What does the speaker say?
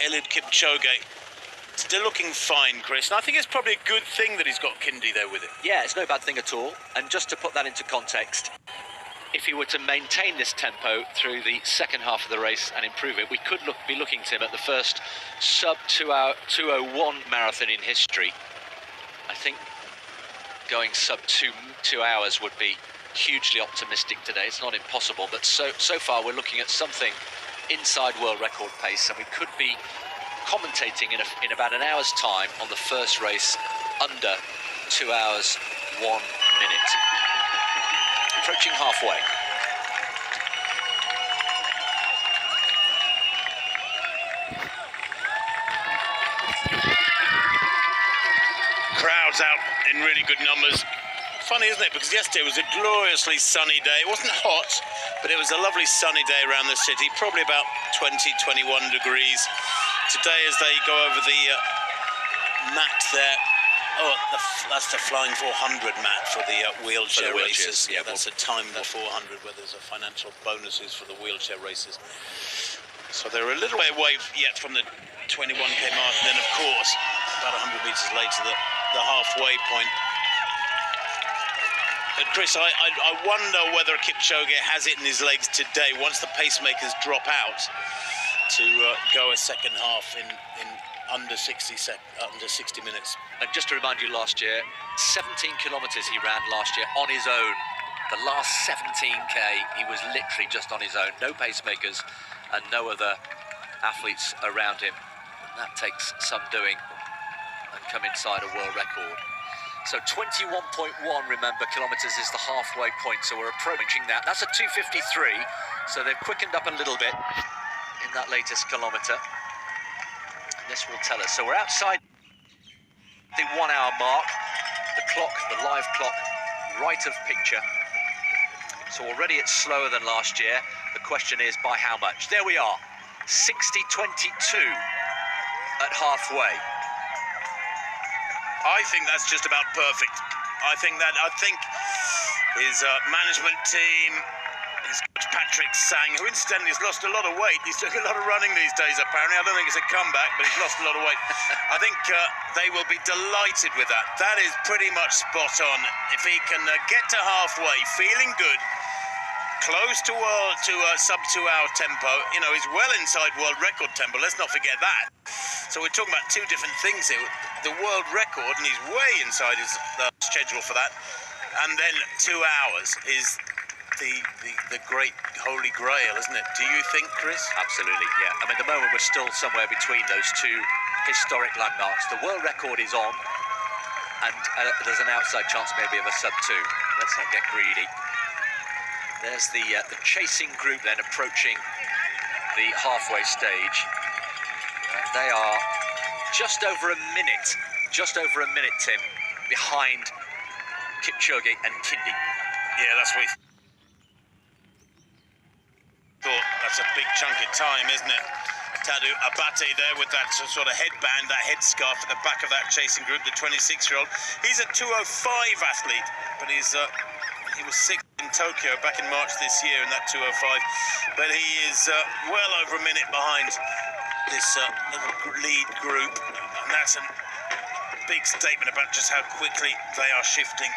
Eliud Kipchoge. Still looking fine, Chris. And I think it's probably a good thing that he's got Kindi there with him. Yeah, it's no bad thing at all. And just to put that into context, if he were to maintain this tempo through the second half of the race and improve it, we could be looking, Tim, at the first sub-2 2:01 marathon in history. I think going sub-2 hours would be hugely optimistic today. It's not impossible, but so far we're looking at something inside world record pace, and we could be commentating in about an hour's time on the first race under 2 hours 1 minute. Approaching halfway. Crowds out in really good numbers. Funny, isn't it? Because yesterday was a gloriously sunny day. It wasn't hot, but it was a lovely sunny day around the city, probably about 20, 21 degrees. Today, as they go over the mat there, that's the Flying 400 mat for the wheelchair races. Yeah, that's a time the 400 where there's a financial bonuses for the wheelchair races. So they're a little way away yet from the 21k mark, and then of course, about 100 metres later, the halfway point. But Chris, I wonder whether Kipchoge has it in his legs today, once the pacemakers drop out, to go a second half in under 60 minutes. And just to remind you, last year, 17 kilometres he ran last year on his own. The last 17k, he was literally just on his own. No pacemakers and no other athletes around him. And that takes some doing and come inside a world record. So 21.1, remember, kilometres is the halfway point, so we're approaching that. That's a 2:53, so they've quickened up a little bit in that latest kilometre. And this will tell us. So we're outside the 1 hour mark. The clock, the live clock, right of picture. So already it's slower than last year. The question is, by how much? There we are, 60:22 at halfway. I think that's just about perfect. I think his management team, his coach Patrick Sang, who incidentally has lost a lot of weight. He's doing a lot of running these days, apparently. I don't think it's a comeback, but he's lost a lot of weight. I think they will be delighted with that. That is pretty much spot on. If he can get to halfway, feeling good, close to sub-2 hour tempo, you know, he's well inside world record tempo. Let's not forget that. So we're talking about two different things here. The world record, and he's way inside his schedule for that. And then 2 hours is the great holy grail, isn't it? Do you think, Chris? Absolutely, yeah. I mean, at the moment, we're still somewhere between those two historic landmarks. The world record is on, and there's an outside chance maybe of a sub-2. Let's not get greedy. There's the chasing group then approaching the halfway stage. And they are just over a minute, Tim, behind Kipchoge and Kindi. Yeah, that's what we thought. That's a big chunk of time, isn't it? Tadeu Abate there with that sort of headband, that headscarf at the back of that chasing group, the 26-year-old. He's a 2:05 athlete, but he was sixth in Tokyo back in March this year in that 2:05. But he is well over a minute behind this little lead group, and that's a big statement about just how quickly they are shifting.